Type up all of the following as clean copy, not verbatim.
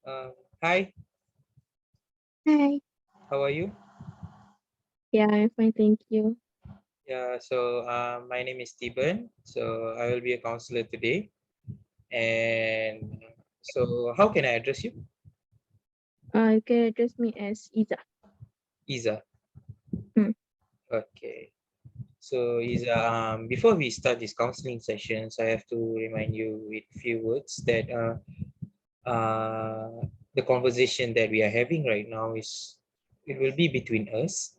Uh, Hi, Hi. how are you? Yeah, I'm fine, thank you. Yeah, so my name is Thibeen. So I will be a counselor today. And so, how can I address you? You can address me as Iza. Isa. Hmm. Okay. So, Isa, before we start these counseling sessions, I have to remind you with few words that the conversation that we are having right now it will be between us.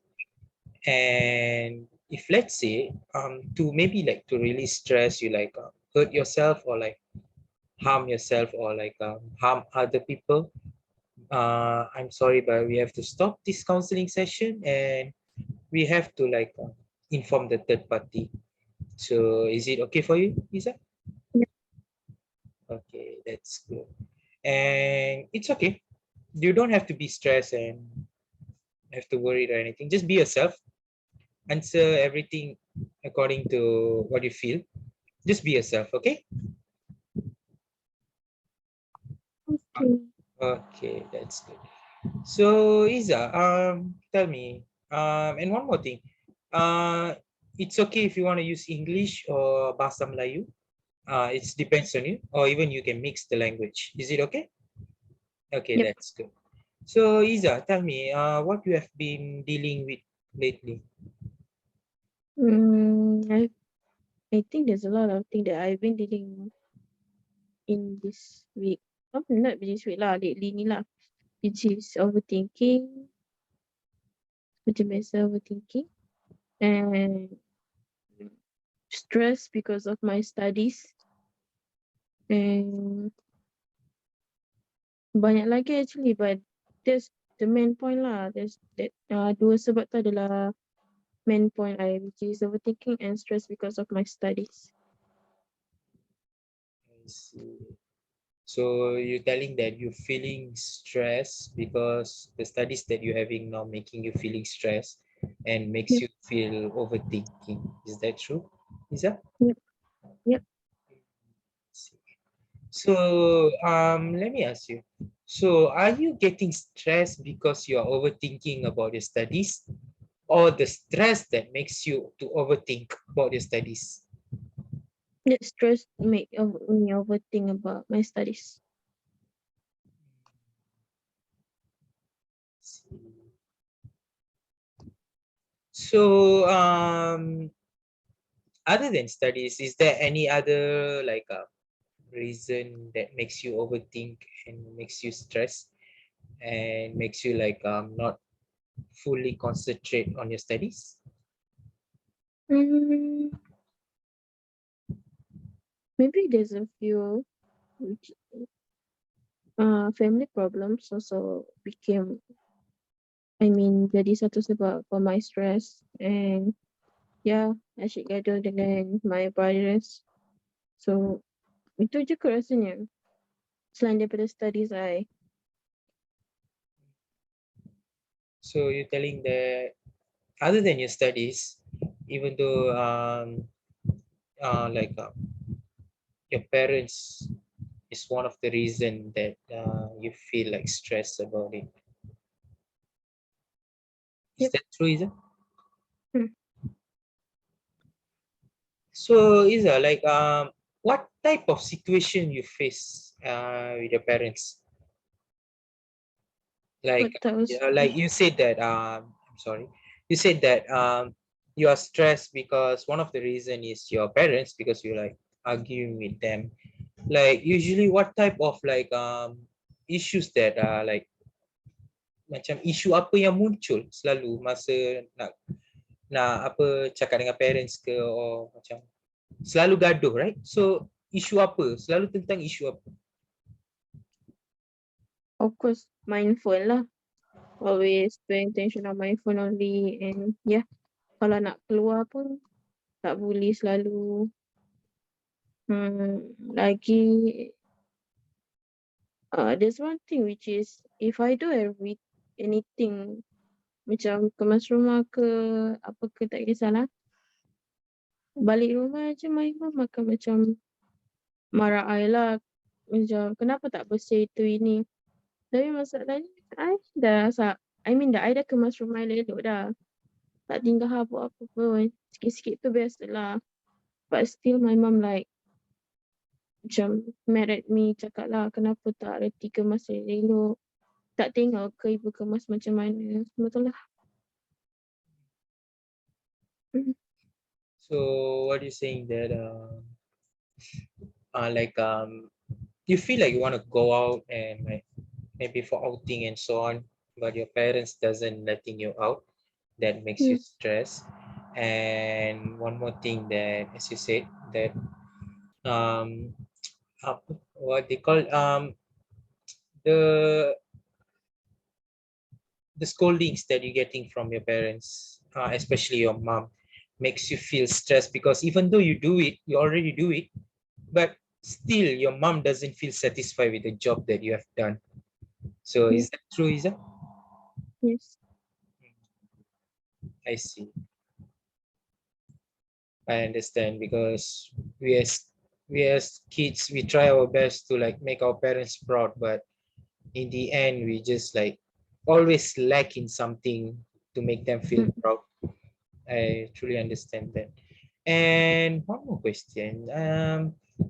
And if let's say to maybe like to really stress you like hurt yourself or like harm yourself or like harm other people, I'm sorry, but we have to stop this counseling session and we have to like inform the third party. So is it okay for you, Isa? Yeah. Okay, that's good. And it's okay, you don't have to be stressed and have to worry or anything. Just be yourself, answer everything according to what you feel. Just be yourself, okay? Okay. Okay, that's good. So Isa, tell me, and one more thing, uh, it's okay if you want to use English or Bahasa Melayu. It depends on you, or even you can mix the language. Is it okay? Okay, Yep. that's good. So Isa, tell me, what you have been dealing with lately? I think there's a lot of things that I've been dealing in this week. Oh, not this week lah, lately ni lah. Which is overthinking, macam biasa overthinking, and stress because of my studies, and banyak lagi actually, but that's the main point lah. There's that dua sebab tu adalah main point I, which is overthinking and stress because of my studies. I see. So you're telling that you're feeling stress because the studies that you're having now making you feeling stress and makes Yep, you feel overthinking. Is that true? Is that? yep, yep. So let me ask you. So are you getting stressed because you're overthinking about your studies, or the stress that makes you to overthink about your studies? That stress make me overthink about my studies. So other than studies, is there any other like reason that makes you overthink and makes you stress and makes you like not fully concentrate on your studies? Mm, maybe there's a few which family problems also became, jadi satu sebab for my stress, and yeah, asyik gaduh dengan my brothers. So itu je kot rasanya. Selain daripada studies I. So you're telling that other than your studies, even though like your parents is one of the reason that you feel like stress about it. Is Yep. that true, Isa? Hmm. So Isa, like what type of situation you face with your parents? What Like type of yeah, like you said that I'm sorry, you said that you are stressed because one of the reason is your parents because you like arguing with them. Like usually what type of like issues that like macam isu apa yang muncul selalu masa nak nak apa cakap dengan parents ke, or macam selalu gaduh, right? So isu apa selalu, tentang isu apa? Of course, mindful lah. Always paying attention on my phone only, and yeah, kalau nak keluar pun tak boleh selalu. Lagi, there's one thing which is if I do anything macam kemas rumah ke apa ke tak kisahlah, balik rumah je my mum akan macam marah I lah, macam kenapa tak bersih itu ini. Tapi masalahnya I dah I dah kemas rumah elok dah. Tak tinggal habuk apa pun. Sikit-sikit tu biasalah. But still my mum like macam mad at me, cakap lah kenapa tak reti kemas elok. Tak tengok ke ibu kemas macam mana. Betul lah. So what are you saying that like you feel like you want to go out and like maybe for outing and so on, but your parents doesn't letting you out. That makes you Hmm. stress. And one more thing that, as you said, that um, what they call the the scoldings that you're getting from your parents, especially your mom, makes you feel stressed because even though you do it, you already do it, but still your mom doesn't feel satisfied with the job that you have done. So Yeah. is that true, Isa? Yes. I see. I understand because we as we as kids we try our best to like make our parents proud, but in the end we just like always lack in something to make them feel Mm. proud. I truly understand that. And one more question.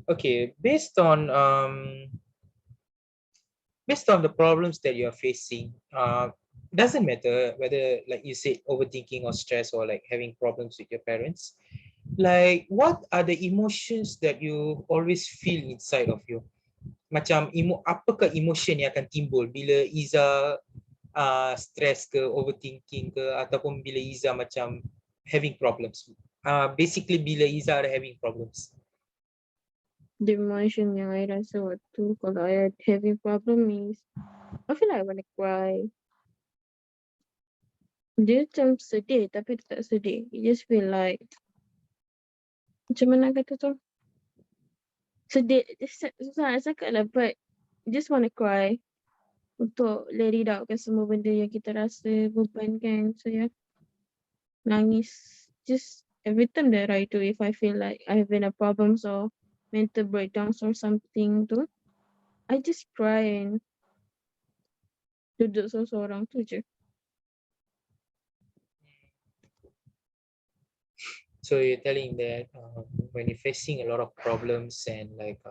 Okay, based on the problems that you're facing, doesn't matter whether like you say overthinking or stress or like having problems with your parents. Like what are the emotions that you always feel inside of you? Macam apakah emotion yang akan timbul bila Iza stress ke, overthinking ke, ataupun bila Iza macam having problems. Basically bila Iza ada having problems. The emotion yang I rasa waktu kalau I having problem is I feel like I want to cry. Dia macam sedih tapi tak sedih. It just feel like macam mana kata tu? Sedih. Susah nak cakap lah but just want to cry. Untuk let it out kan semua benda yang kita rasa beban kan. So yeah, nangis. Just every time that I do, if I feel like I have been a problems or mental breakdowns or something tu, I just cry and duduk seorang-seorang tu je. So you're telling that when you're facing a lot of problems and like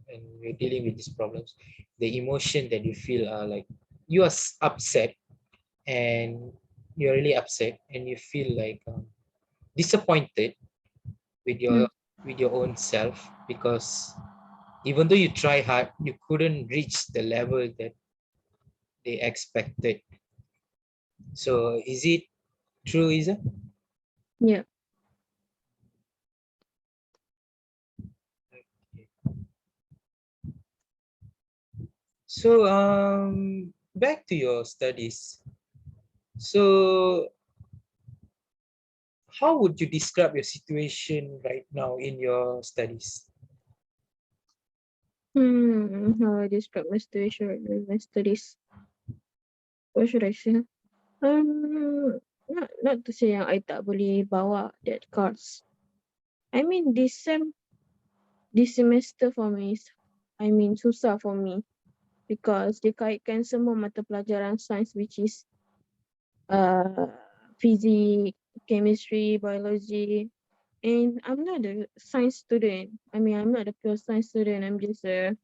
when you're dealing with these problems, the emotion that you feel are like you are upset and you're really upset and you feel like disappointed with Hmm. your own self because even though you try hard, you couldn't reach the level that they expected. So is it true, Isa? Yeah. So back to your studies. So how would you describe your situation right now in your studies? How I describe my situation right now in my studies. What should I say? Not to say yang I tak boleh bawa that course. I mean this semester for me is susah for me because dia kaitkan semua mata pelajaran science which is uh physics, chemistry, biology, and I'm not a science student. I'm not a pure science student. I'm just a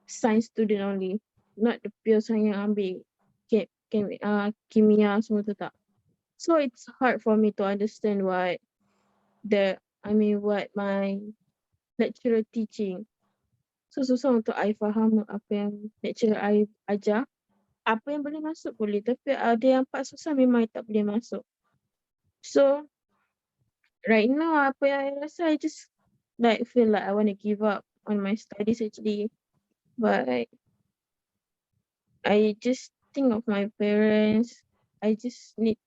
science student only, not the pure science yang ambil kimia semua tu tak. So it's hard for me to understand what my lecturer teaching. So susah untuk I faham apa yang lecturer I ajar. Apa yang boleh masuk boleh, tapi ada yang part susah memang I tak boleh masuk. So right now apa yang I rasa I just like feel like I want to give up on my studies actually. But I just think of my parents. I just need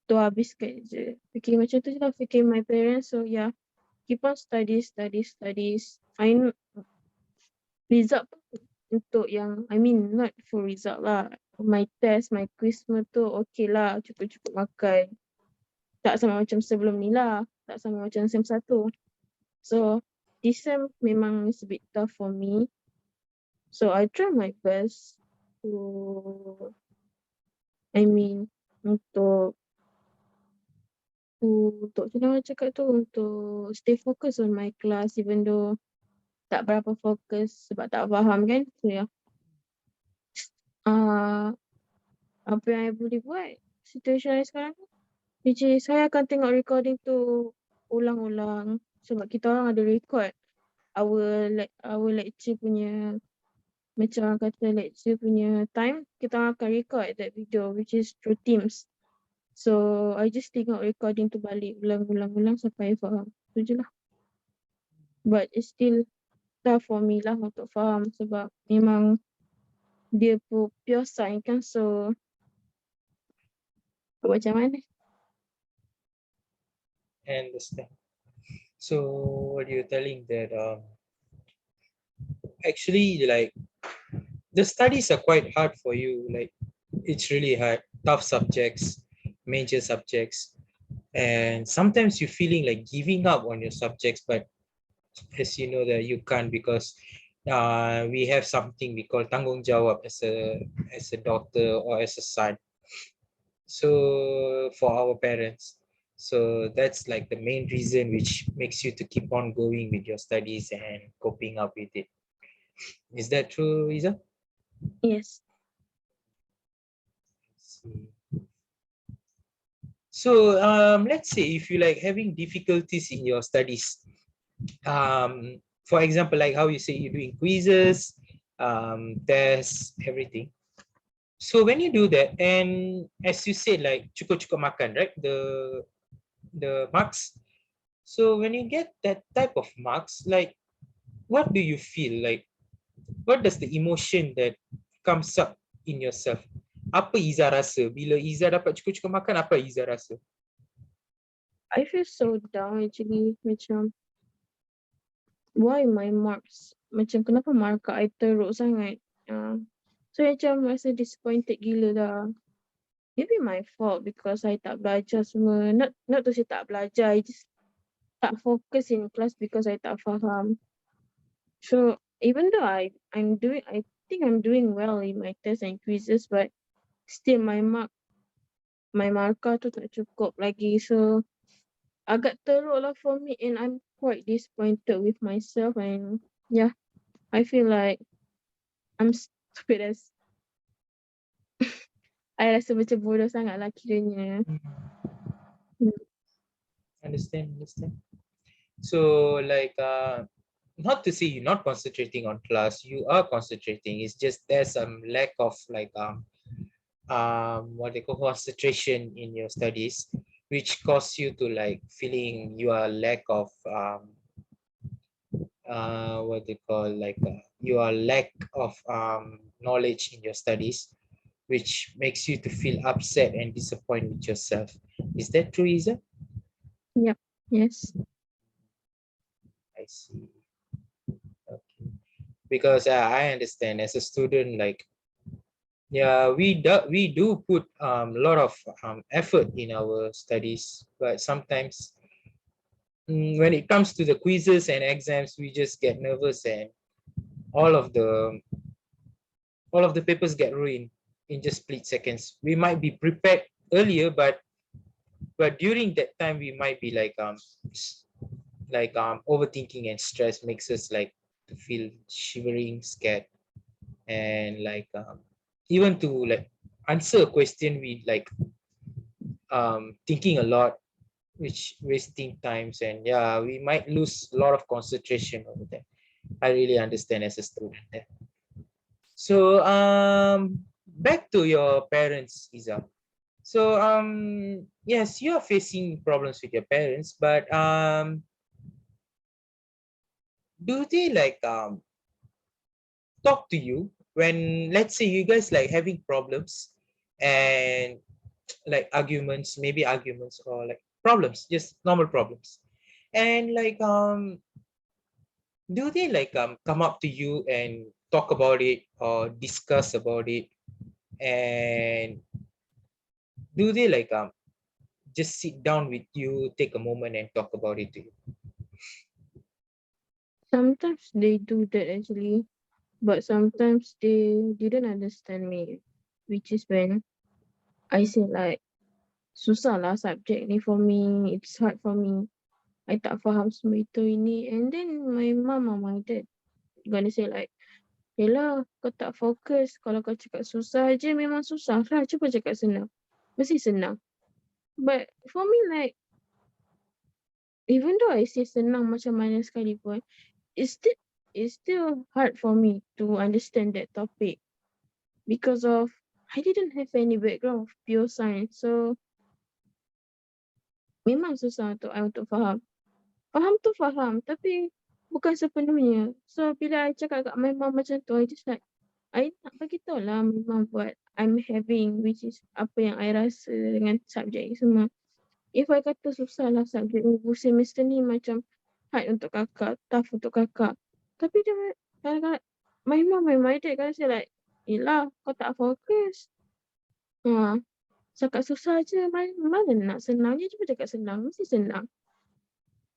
to habiskan je. Fikir macam tu je lah, fikir my parents. So yeah, keep on studies. I know result pun untuk yang, not full result lah. My test, my quiz semua tu okay lah, cukup-cukup makan. Tak sama macam sebelum ni lah. Tak sama macam SEM 1. So, this SEM memang is a bit tough for me. So, I try my best. to, I mean, untuk untuk macam mana cakap tu, untuk stay focus on my class even though tak berapa fokus sebab tak faham kan. So yeah. Apa yang I boleh buat situasi I sekarang ni, which is saya akan tengok recording tu ulang-ulang sebab kita orang ada record our lecture punya, macam orang kata lecture punya time, kita orang akan record that video which is through Teams. So I just tengok recording tu balik ulang-ulang sampai I faham. Tu je lah. But it's still tough for me lah untuk faham sebab memang dia pure science kan, so macam mana. I understand. So what you're telling that actually like the studies are quite hard for you, like it's really hard, tough subjects, major subjects, and sometimes you're feeling like giving up on your subjects, but as you know that you can't because we have something we call tanggung jawab as a daughter or as a son, so for our parents. So that's like the main reason which makes you to keep on going with your studies and coping up with it. Is that true, Isa? Yes. So let's say if you like having difficulties in your studies, for example, like how you say you're doing quizzes, tests, everything. So when you do that, and as you said, like cukup-cukup makan, right? The marks. So when you get that type of marks, like what do you feel like? What does the emotion that comes up in yourself? Apa Iza rasa? Bila Iza dapat cukup-cukup makan, apa Iza rasa? I feel so down actually, macam why my marks, macam kenapa markah I teruk sangat. So macam rasa disappointed gila dah. Maybe my fault because I tak belajar semua. Not to say tak belajar, I just tak fokus in class because I tak faham. So even though I think I'm doing well in my tests and quizzes, but still my markah tu tak cukup lagi. So agak teruk lah for me and I'm quite disappointed with myself, and yeah, I feel like I'm stupid as I rasa macam bodoh sangat lah kiranya. Understand. So like not to say you're not concentrating on class, you are concentrating. It's just there's some lack of like what they call concentration in your studies, which cause you to like feeling you are lack of what they call like you are lack of knowledge in your studies, which makes you to feel upset and disappointed with yourself. Is that true, Isa? Yep. Yes. I see. Okay. Because I understand as a student, like yeah, we do put a lot of effort in our studies, but sometimes when it comes to the quizzes and exams, we just get nervous and all of the all of the papers get ruined in just split seconds. We might be prepared earlier, but during that time we might be like overthinking and stress makes us like to feel shivering, scared, and like even to like answer a question we like thinking a lot, which wasting times, and yeah, we might lose a lot of concentration over there. I really understand as a student there. So back to your parents, Isa. So yes, you are facing problems with your parents, but do they like talk to you when, let's say, you guys like having problems and like arguments, maybe arguments or like problems, just normal problems, and like do they like come up to you and talk about it or discuss about it, and do they like just sit down with you, take a moment and talk about it to you? Sometimes they do that actually, But sometimes they didn't understand me, which is when I say like, susah lah subjek ni for me, it's hard for me. I tak faham semua itu ini. And then my mom or my dad gonna say like, yelah kau tak fokus. Kalau kau cakap susah je memang susah lah. Cuba cakap senang. Mesti senang. But for me like, even though I say senang macam mana sekalipun, it's still hard for me to understand that topic. Because of, I didn't have any background of pure science. So memang susah untuk I untuk faham. Faham tu faham, tapi bukan sepenuhnya. So bila I cakap kat my mum macam tu, I just like, I nak bagi tahu lah memang what I'm having, which is apa yang I rasa dengan subjek ni semua. If I kata susah lah subjek ni, semester ni macam hard untuk kakak, tough untuk kakak. Tapi dia kadang-kadang, my mum and my dad kadang say like, yelah kau tak fokus. Cakap susah je, mana nak senang je, cuba cakap senang, mesti senang.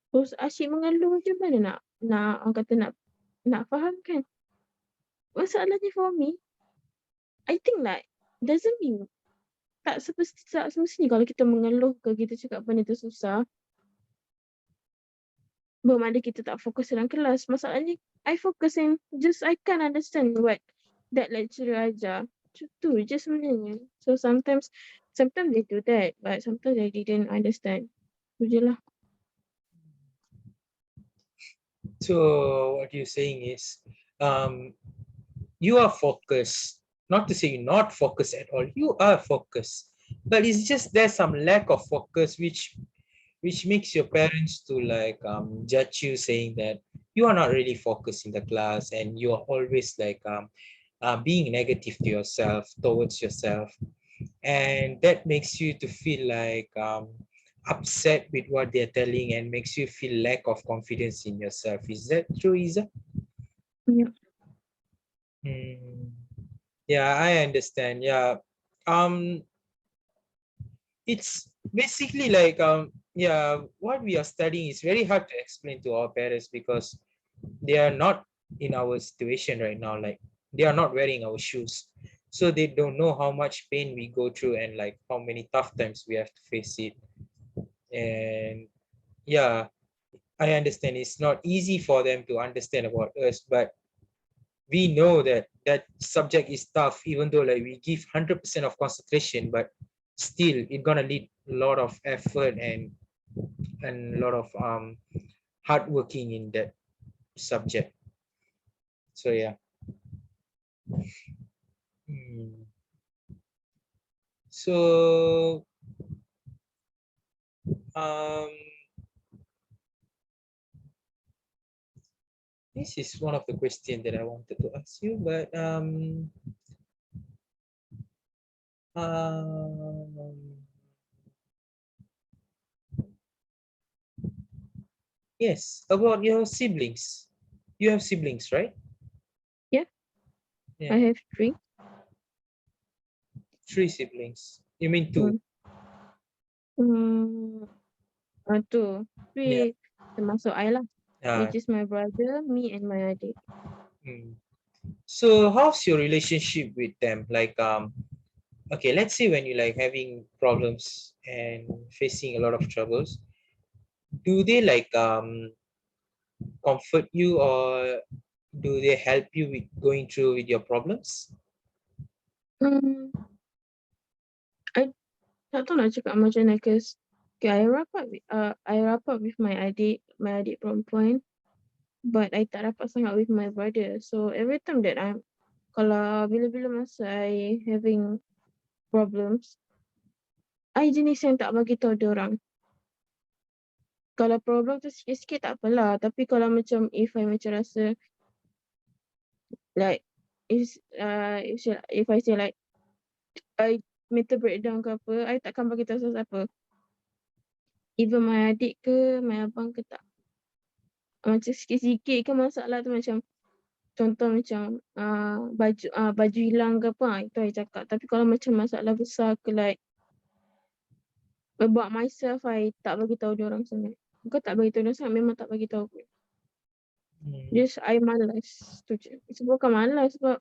Terus asyik mengeluh je, mana nak orang kata nak faham kan. Masalahnya for me, I think like, doesn't mean, tak semestinya kalau kita mengeluh ke kita cakap benda tu susah, bermakna kita tak fokus dalam kelas. Masalahnya, I focus and just I can't understand what that lecturer ajar. Tu je sebenarnya. So sometimes they do that, but sometimes I didn't understand. Tu je lah. So what you're saying is, you are focused. Not to say you're not focused at all. You are focused, but it's just there's some lack of focus, which makes your parents to like judge you, saying that you are not really focused in the class, and you are always like being negative to yourself, towards yourself, and that makes you to feel like upset with what they're telling, and makes you feel lack of confidence in yourself. Is that true, Isa? Yeah. Yeah, I understand. Yeah. It's basically like yeah, what we are studying is very hard to explain to our parents, because they are not in our situation right now. Like, they are not wearing our shoes, so they don't know how much pain we go through, and like how many tough times we have to face it. And yeah, I understand it's not easy for them to understand about us, but we know that that subject is tough, even though like we give 100% of concentration, but still it's gonna need a lot of effort and a lot of hard working in that subject. So yeah. So um this is one of the questions that I wanted to ask you, but yes, about your siblings. You have siblings, right? Yeah. Yeah. I have 3. 3 siblings. You mean 2? Tu. Yeah. Tapi termasuk I lah. Which is my brother, me and my adik. So how's your relationship with them? Like okay, let's say when you're like having problems and facing a lot of troubles, do they like comfort you, or do they help you with going through with your problems? I tak tahu nak cakap macam mana, cause I rapat with my adik perempuan, but I tak rapat sangat with my brother. So every time that kalau bila-bila masa I having problems, I jenis yang tak bagi tahu diorang. Kalau problem tu sikit-sikit tak apalah, tapi kalau macam if I macam rasa like if I say like I mental breakdown ke apa, I takkan bagi tahu siapa-siapa. Even my adik ke, my abang ke tak. Macam sikit-sikit ke masalah tu, macam contoh macam baju hilang ke apa, itu I cakap. Tapi kalau macam masalah besar ke like about myself, I tak bagi tahu diorang sangat. Kau tak bagi tahu diorang sangat, memang tak bagi tahu pun. Mm. Just I malas tu je. Sebab bukan malas sebab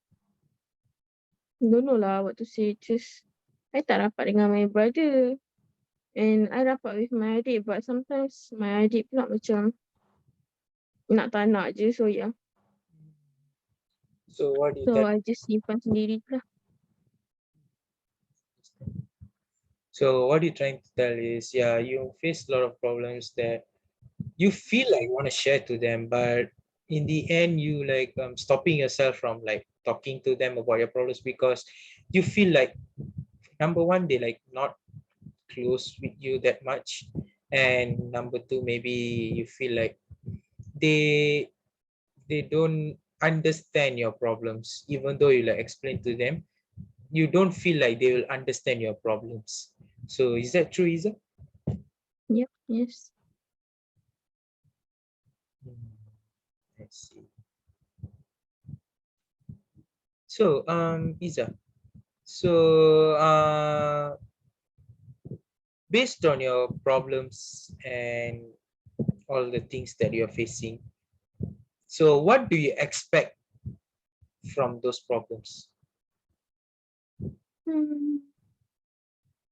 don't know lah what to say. Just I tak rapat dengan my brother. And I rapat with my adik. But sometimes my adik pula macam nak tak nak je. So yeah. So what do you So tell? I just simpan sendiri je lah. So what you're trying to tell is, yeah, you face a lot of problems that you feel like you want to share to them, but in the end, you like stopping yourself from like talking to them about your problems because you feel like number one, they like not close with you that much, and number two, maybe you feel like they they don't understand your problems, even though you like explain to them, you don't feel like they will understand your problems. So is that true, Isa? Yep, yes. Let's see. So, Isa, so based on your problems and all the things that you're facing, so what do you expect from those problems? Hmm.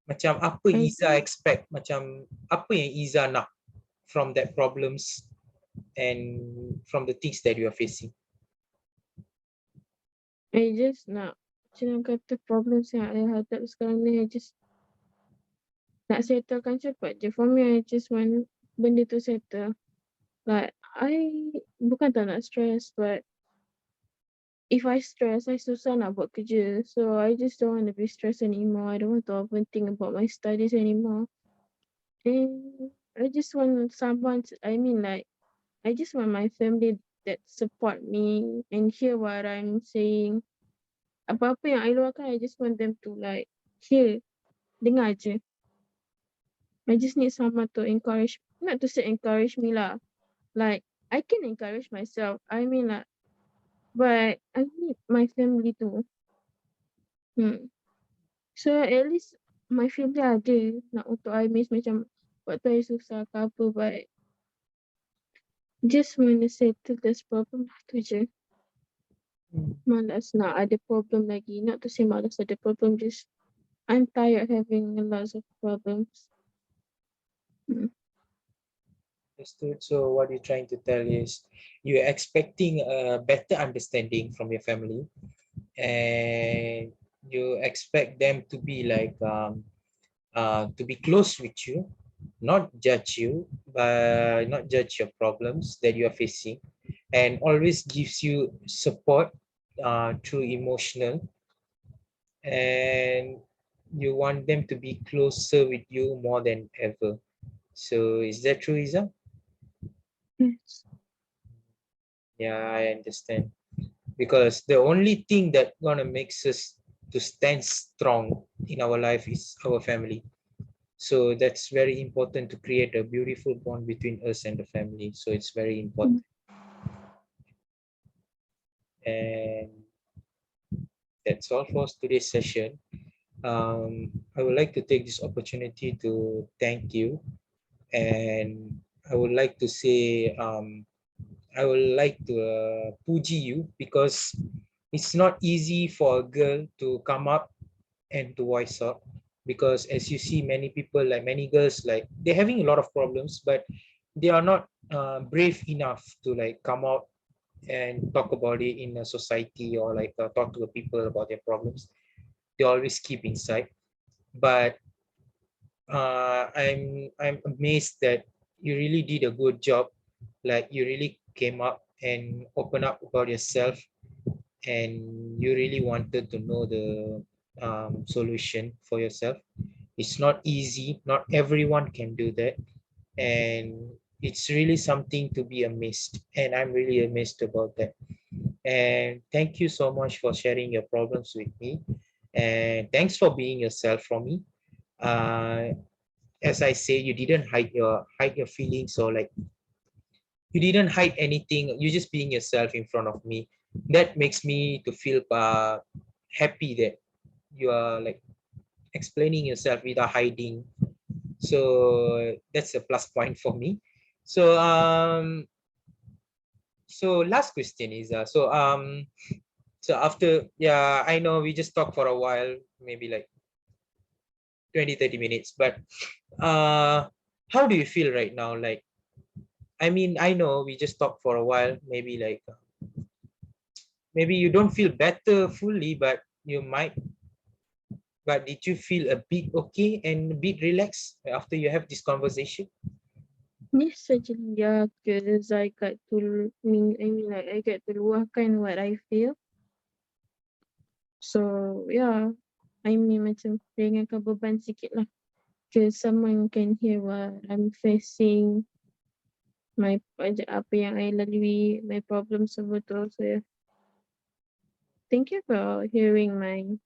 Macam apa I Iza expect? Macam apa yang Iza nak from that problems and from the things that you are facing? I just nak macam orang kata problems yang I hadap sekarang ni I just nak settlekan cepat je. For me I just want benda tu settle. Like I bukan tak nak stress but if I stress I susah nak buat kerja. So I just don't want to be stressed anymore. I don't want to overthink about my studies anymore. And I just want someone I mean like I just want my family that support me and hear what I'm saying. Apa-apa yang I luahkan, I just want them to like hear, dengar je. I just need someone to encourage, not to say encourage me lah. Like, I can encourage myself. I mean like, but I need my family too. So at least my family ada nak untuk I miss macam waktu I susah ke apa, but just want to settle this problem lah tu je. Malas nak ada problem lagi. Not to say malas ada problem, just I'm tired having a lot of problems. Understood. So what you're trying to tell is you're expecting a better understanding from your family, and you expect them to be like to be close with you, not judge you, but not judge your problems that you are facing, and always gives you support through emotional, and you want them to be closer with you more than ever. So is that true, Isa? Yes. Yeah, I understand. Because the only thing that gonna makes us to stand strong in our life is our family. So that's very important to create a beautiful bond between us and the family. So it's very important. And that's all for today's session. I would like to take this opportunity to thank you, and I would like to say I would like to puji you because it's not easy for a girl to come up and to voice out, because as you see many people like many girls like they're having a lot of problems, but they are not brave enough to like come out and talk about it in a society or like talk to the people about their problems. They always keep inside. But I'm amazed that you really did a good job. Like you really came up and open up about yourself, and you really wanted to know the solution for yourself. It's not easy. Not everyone can do that, and it's really something to be amazed. And I'm really amazed about that. And thank you so much for sharing your problems with me. And thanks for being yourself for me. Uh, as I say, you didn't hide your feelings, or like you didn't hide anything. You just being yourself in front of me. That makes me to feel happy that you are like explaining yourself without hiding. So that's a plus point for me. So So last question is so after, yeah, I know we just talked for a while, maybe like 20-30 minutes, but uh how do you feel right now? Like, I mean, I know we just talked for a while, maybe like maybe you don't feel better fully, but you might, but did you feel a bit okay and a bit relaxed after you have this conversation? Yes, actually, yeah, because I got to like I get to luahkan what I feel. So yeah, I mean macam ringankan beban sikit lah. Because someone can hear what I'm facing, apa yang I lalui, my problems semua tu. So yeah, thank you for hearing my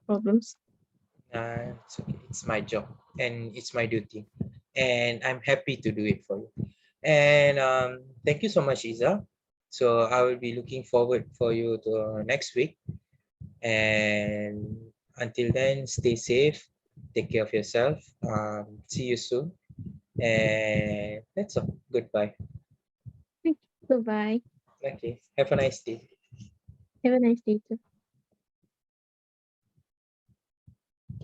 problems. It's okay. It's my job and it's my duty, and I'm happy to do it for you. And thank you so much, Isa. So I will be looking forward for you to next week. And until then, stay safe, take care of yourself. See you soon. And that's all. Goodbye. Thank you. Goodbye. Okay. Have a nice day. Have a nice day too.